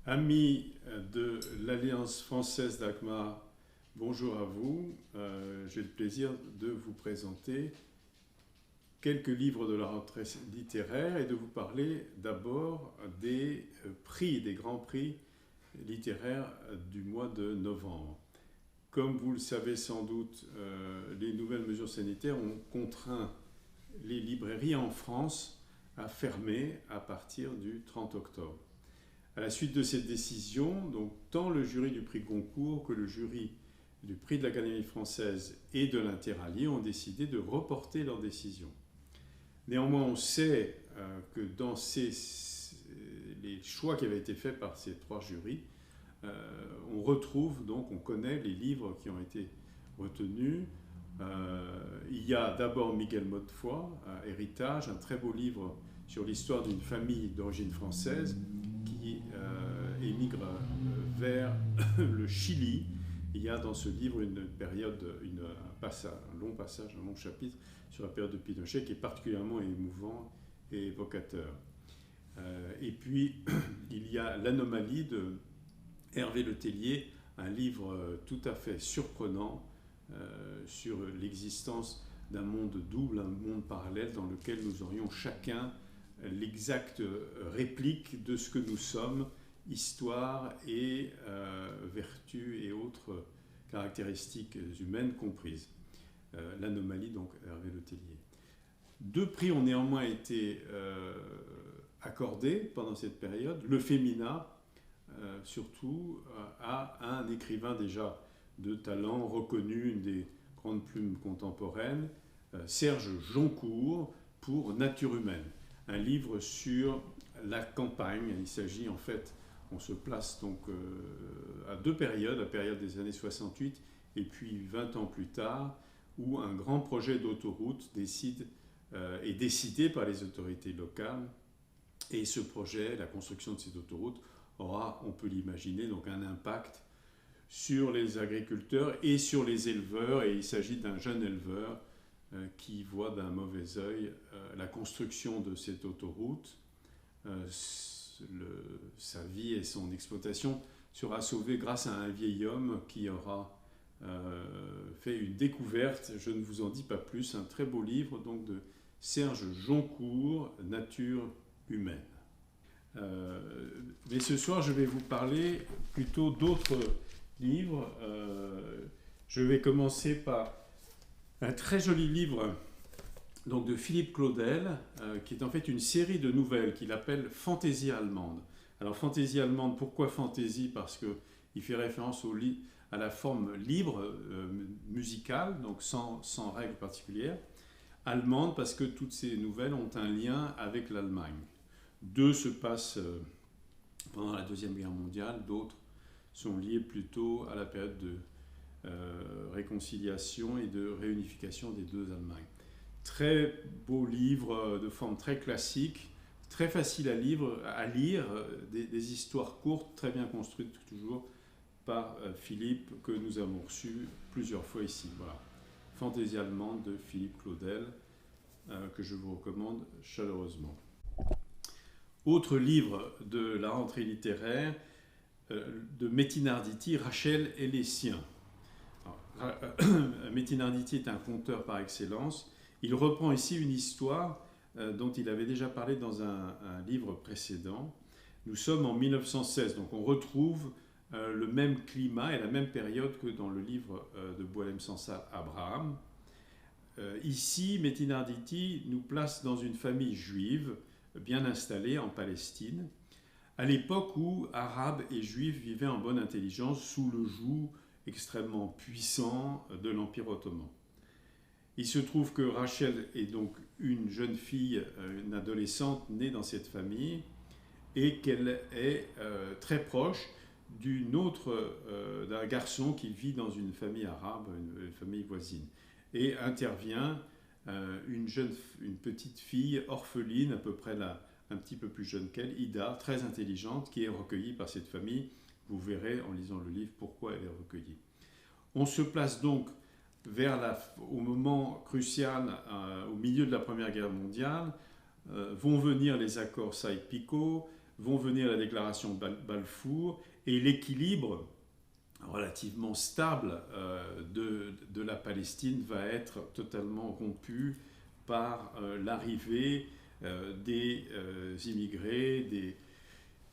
Amis de l'Alliance française d'ACMA, bonjour à vous. J'ai le plaisir de vous présenter quelques livres de la rentrée littéraire et de vous parler d'abord des prix, des grands prix littéraires du mois de novembre. Comme vous le savez sans doute, les nouvelles mesures sanitaires ont contraint les librairies en France à fermer à partir du 30 octobre. À la suite de cette décision, donc, tant le jury du prix Goncourt que le jury du prix de l'Académie française et de l'Interallié ont décidé de reporter leur décision. Néanmoins, on sait que dans les choix qui avaient été faits par ces trois jurys, on retrouve, donc on connaît les livres qui ont été retenus. Il y a d'abord Miguel Mottefort, Héritage, un très beau livre sur l'histoire d'une famille d'origine française qui émigre vers le Chili. Il y a dans ce livre une période, un long passage, un long chapitre sur la période de Pinochet qui est particulièrement émouvant et évocateur. Et puis, il y a L'Anomalie de Hervé Letellier, un livre tout à fait surprenant sur l'existence d'un monde double, un monde parallèle dans lequel nous aurions chacun l'exacte réplique de ce que nous sommes, histoire et vertus et autres caractéristiques humaines comprises. L'Anomalie, donc, Hervé Letellier. Deux prix ont néanmoins été accordés pendant cette période. Le Fémina, surtout, à un écrivain déjà de talent reconnu, une des grandes plumes contemporaines, Serge Joncourt, pour Nature humaine. Un livre sur la campagne. Il s'agit en fait, on se place donc à deux périodes, la période des années 68 et puis 20 ans plus tard, où un grand projet d'autoroute est décidé par les autorités locales. Et ce projet, la construction de cette autoroute, aura, on peut l'imaginer, donc un impact sur les agriculteurs et sur les éleveurs. Et il s'agit d'un jeune éleveur qui voit d'un mauvais œil la construction de cette autoroute. Sa vie et son exploitation sera sauvée grâce à un vieil homme qui aura fait une découverte. Je ne vous en dis pas plus. Un très beau livre donc, de Serge Joncourt, Nature humaine. Mais ce soir, je vais vous parler plutôt d'autres livres. Je vais commencer par un très joli livre donc, de Philippe Claudel, qui est en fait une série de nouvelles qu'il appelle Fantaisie allemande. Alors, Fantaisie allemande, pourquoi fantaisie? Parce qu'il fait référence à la forme libre musicale, donc sans règles particulières. Allemande, parce que toutes ces nouvelles ont un lien avec l'Allemagne. Deux se passent pendant la Deuxième Guerre mondiale, d'autres sont liées plutôt à la période de réconciliation et de réunification des deux Allemagnes. Très beau livre de forme très classique, très facile à lire, des histoires courtes, très bien construites toujours par Philippe, que nous avons reçu plusieurs fois ici. Voilà. Fantaisie allemande de Philippe Claudel, que je vous recommande chaleureusement. Autre livre de la rentrée littéraire, de Metin Arditi, Rachel et les siens. Metin Arditi est un conteur par excellence. Il reprend ici une histoire dont il avait déjà parlé dans un livre précédent. Nous sommes en 1916, donc on retrouve le même climat et la même période que dans le livre de Boualem Sansal, Abraham. Ici, Metin Arditi nous place dans une famille juive bien installée en Palestine, à l'époque où Arabes et Juifs vivaient en bonne intelligence sous le joug extrêmement puissant de l'Empire ottoman. Il se trouve que Rachel est donc une jeune fille, une adolescente née dans cette famille, et qu'elle est très proche d'un garçon qui vit dans une famille arabe, une famille voisine. Et intervient une petite fille orpheline, à peu près un petit peu plus jeune qu'elle, Ida, très intelligente, qui est recueillie par cette famille. Vous verrez en lisant le livre pourquoi elle est recueillie. On se place donc au moment crucial, au milieu de la Première Guerre mondiale. Vont venir les accords Sykes-Picot, vont venir la déclaration de Balfour et l'équilibre relativement stable de la Palestine va être totalement rompu par l'arrivée des immigrés,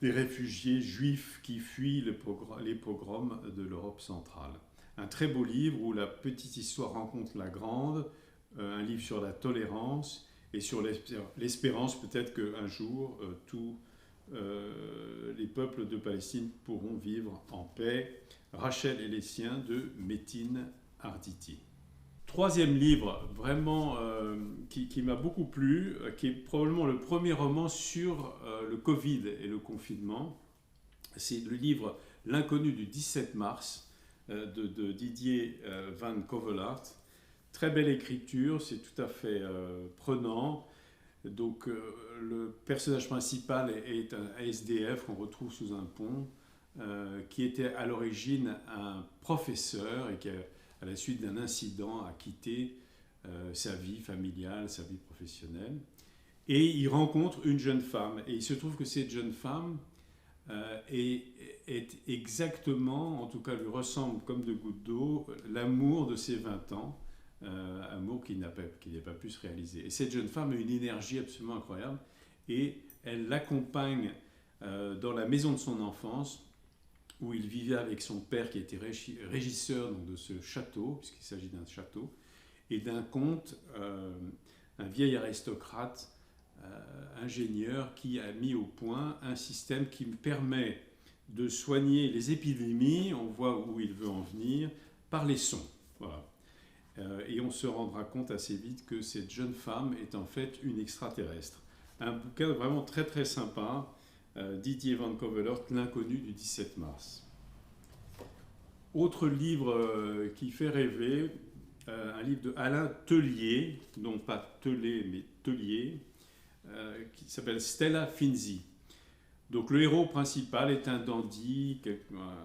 des réfugiés juifs qui fuient les pogroms de l'Europe centrale. Un très beau livre où la petite histoire rencontre la grande, un livre sur la tolérance et sur l'espérance peut-être qu'un jour tous les peuples de Palestine pourront vivre en paix. Rachel et les siens de Metin Arditi. Troisième livre vraiment qui m'a beaucoup plu, qui est probablement le premier roman sur le Covid et le confinement. C'est le livre L'inconnu du 17 mars de Didier Van Covelart. Très belle écriture, c'est tout à fait prenant. Donc le personnage principal est un SDF qu'on retrouve sous un pont, qui était à l'origine un professeur et qui, à la suite d'un incident, a quitté sa vie familiale, sa vie professionnelle. Et il rencontre une jeune femme. Et il se trouve que cette jeune femme est exactement, en tout cas lui ressemble comme de gouttes d'eau, l'amour de ses 20 ans, amour qui n'a pas pu se réaliser. Et cette jeune femme a une énergie absolument incroyable et elle l'accompagne dans la maison de son enfance, où il vivait avec son père qui était régisseur donc, de ce château, puisqu'il s'agit d'un château, et d'un comte, un vieil aristocrate, ingénieur, qui a mis au point un système qui me permet de soigner les épidémies, on voit où il veut en venir, par les sons. Voilà. Et on se rendra compte assez vite que cette jeune femme est en fait une extraterrestre. Un bouquin vraiment très très sympa, Didier Van Covelart, L'inconnu du 17 mars. Autre livre qui fait rêver, un livre de Alain Tellier, non pas Tellier mais Tellier, qui s'appelle Stella Finzi. Donc le héros principal est un dandy,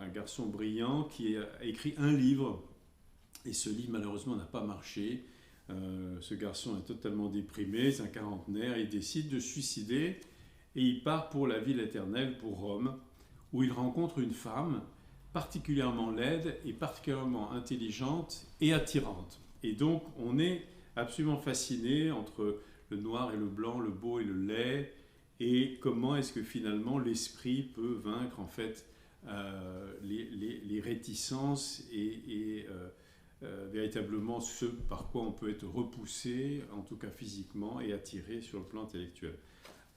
un garçon brillant qui a écrit un livre, et ce livre malheureusement n'a pas marché. Ce garçon est totalement déprimé, c'est un quarantenaire, il décide de se suicider et il part pour la ville éternelle, pour Rome, où il rencontre une femme particulièrement laide et particulièrement intelligente et attirante. Et donc on est absolument fasciné entre le noir et le blanc, le beau et le laid, et comment est-ce que finalement l'esprit peut vaincre en fait les réticences et véritablement ce par quoi on peut être repoussé, en tout cas physiquement, et attiré sur le plan intellectuel.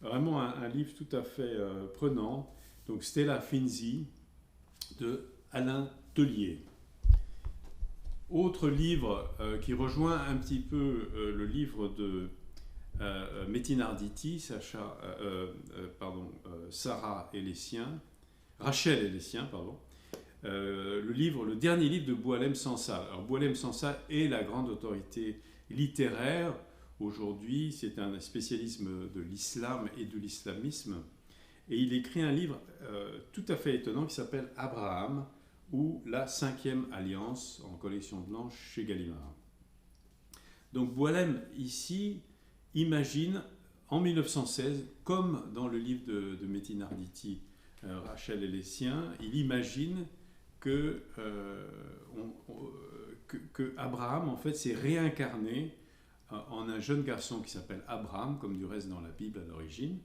Vraiment un livre tout à fait prenant. Donc Stella Finzi de Alain Tellier. Autre livre qui rejoint un petit peu le livre de Metin Arditi, Sarah et les siens, Rachel et les siens, pardon. Le dernier livre de Boualem Sansal. Alors Boualem Sansal est la grande autorité littéraire aujourd'hui, c'est un spécialiste de l'islam et de l'islamisme, et il écrit un livre tout à fait étonnant qui s'appelle Abraham, ou la 5e alliance, en collection blanche chez Gallimard. Donc Boualem ici imagine en 1916, comme dans le livre de Metin Arditi, Rachel et les siens, il imagine que Abraham en fait s'est réincarné en un jeune garçon qui s'appelle Abraham, comme du reste dans la Bible à l'origine,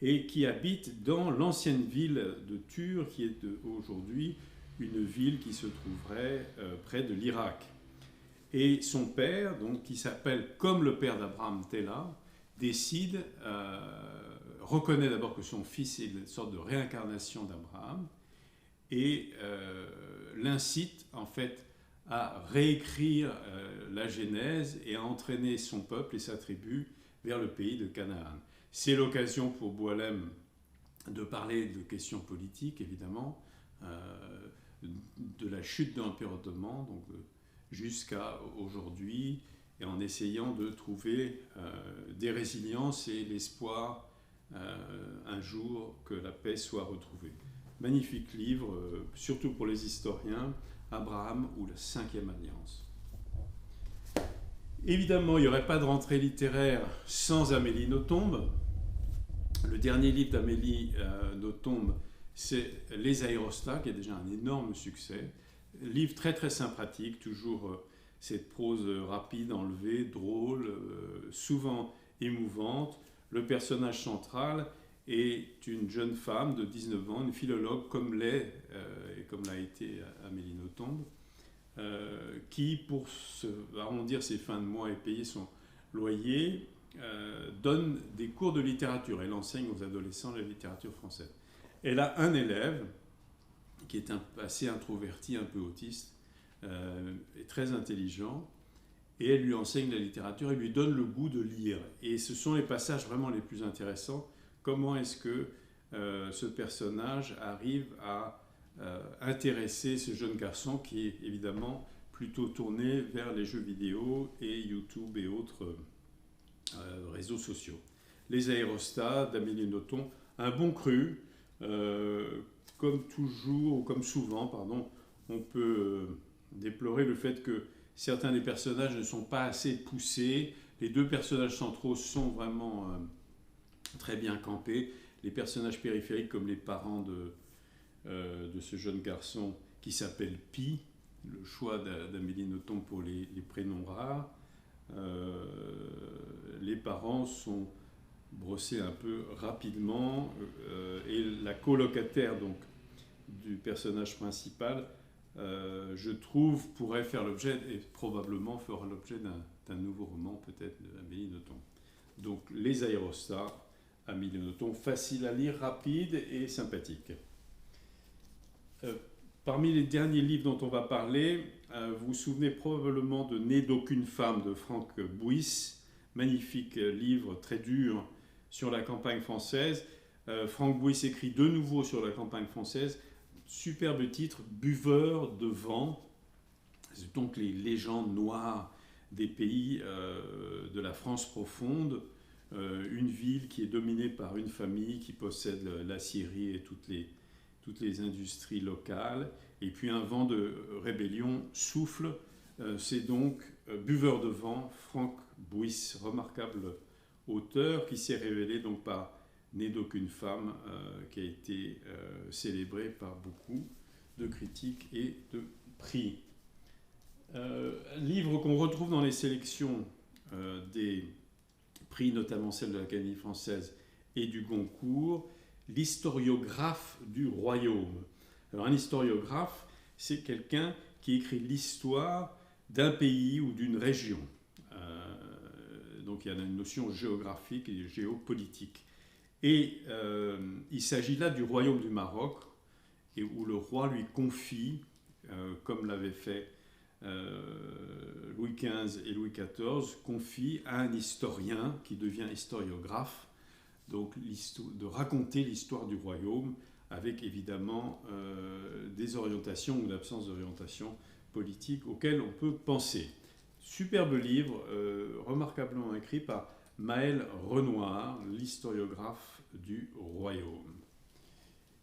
et qui habite dans l'ancienne ville de Tur, qui est aujourd'hui une ville qui se trouverait près de l'Irak. Et son père, donc, qui s'appelle comme le père d'Abraham, Tela, décide, reconnaît d'abord que son fils est une sorte de réincarnation d'Abraham, et l'incite en fait à réécrire la Genèse et à entraîner son peuple et sa tribu vers le pays de Canaan. C'est l'occasion pour Boualem de parler de questions politiques, évidemment, de la chute de l'Empire ottoman, donc jusqu'à aujourd'hui, et en essayant de trouver des résiliences et l'espoir un jour que la paix soit retrouvée. Magnifique livre, surtout pour les historiens, Abraham ou la 5e alliance. Évidemment, il n'y aurait pas de rentrée littéraire sans Amélie Nothomb. Le dernier livre d'Amélie Nothomb, c'est Les aérostats, qui est déjà un énorme succès. Livre très très sympathique, toujours cette prose rapide, enlevée, drôle, souvent émouvante. Le personnage central est une jeune femme de 19 ans, une philologue comme l'est et comme l'a été Amélie Nothomb, qui, pour arrondir ses fins de mois et payer son loyer, donne des cours de littérature. Elle enseigne aux adolescents la littérature française. Elle a un élève qui est assez introverti, un peu autiste, et très intelligent, et elle lui enseigne la littérature et lui donne le goût de lire. Et ce sont les passages vraiment les plus intéressants. Comment est-ce que ce personnage arrive à intéresser ce jeune garçon qui est évidemment plutôt tourné vers les jeux vidéo et YouTube et autres réseaux sociaux. Les aérostats d'Amélie Nothomb, un bon cru, comme toujours, ou comme souvent, pardon, on peut déplorer le fait que certains des personnages ne sont pas assez poussés. Les deux personnages centraux sont vraiment très bien campés. Les personnages périphériques, comme les parents de ce jeune garçon qui s'appelle Pi, le choix d'Amélie Nothomb pour les prénoms rares. Les parents sont brossés un peu rapidement et la colocataire donc, du personnage principal, je trouve, pourrait faire l'objet, et probablement fera l'objet d'un nouveau roman peut-être d'Amélie Nothomb. Donc Les aérostats, Amélie Nothomb, facile à lire, rapide et sympathique. Parmi les derniers livres dont on va parler, vous vous souvenez probablement de Né d'aucune femme de Franck Bouys, magnifique livre très dur sur la campagne française. Franck Bouys écrit de nouveau sur la campagne française, superbe titre, Buveur de vent. C'est donc les légendes noires des pays de la France profonde, une ville qui est dominée par une famille qui possède l'acierie et toutes les industries locales, et puis un vent de rébellion souffle. C'est donc Buveur de vent, Franck Bouys, remarquable auteur qui s'est révélé donc par Né d'aucune femme, qui a été célébré par beaucoup de critiques et de prix. Livre qu'on retrouve dans les sélections des prix, notamment celle de l'Académie française et du Goncourt, L'historiographe du royaume. Alors un historiographe, c'est quelqu'un qui écrit l'histoire d'un pays ou d'une région. Donc il y a une notion géographique et géopolitique. Et il s'agit là du royaume du Maroc, et où le roi lui confie, comme l'avaient fait Louis XV et Louis XIV, confie à un historien qui devient historiographe, donc de raconter l'histoire du royaume avec évidemment des orientations ou l'absence d'orientation politique auxquelles on peut penser. Superbe livre, remarquablement écrit par Maël Renoir, l'historiographe du royaume.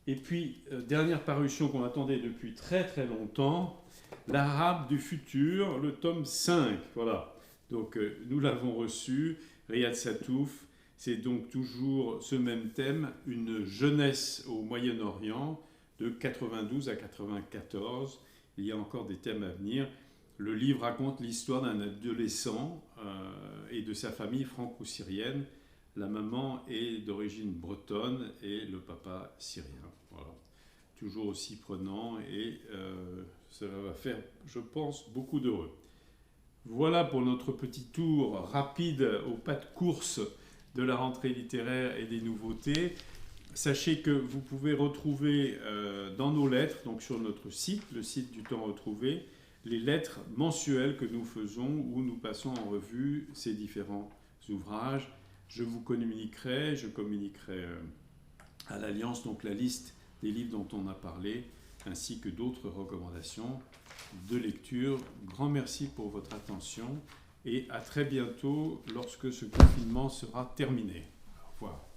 Et puis, dernière parution qu'on attendait depuis très très longtemps, L'Arabe du futur, le tome 5. Voilà. Donc nous l'avons reçu, Riyad Satouf. C'est donc toujours ce même thème, une jeunesse au Moyen-Orient de 92 à 94. Il y a encore des thèmes à venir. Le livre raconte l'histoire d'un adolescent et de sa famille franco-syrienne. La maman est d'origine bretonne et le papa syrien. Voilà. Toujours aussi prenant et cela va faire, je pense, beaucoup d'heureux. Voilà pour notre petit tour rapide au pas de course de la rentrée littéraire et des nouveautés. Sachez que vous pouvez retrouver dans nos lettres, donc sur notre site, le site du Temps retrouvé, les lettres mensuelles que nous faisons où nous passons en revue ces différents ouvrages. Je communiquerai à l'Alliance donc la liste des livres dont on a parlé, ainsi que d'autres recommandations de lecture. Grand merci pour votre attention et à très bientôt lorsque ce confinement sera terminé. Au revoir.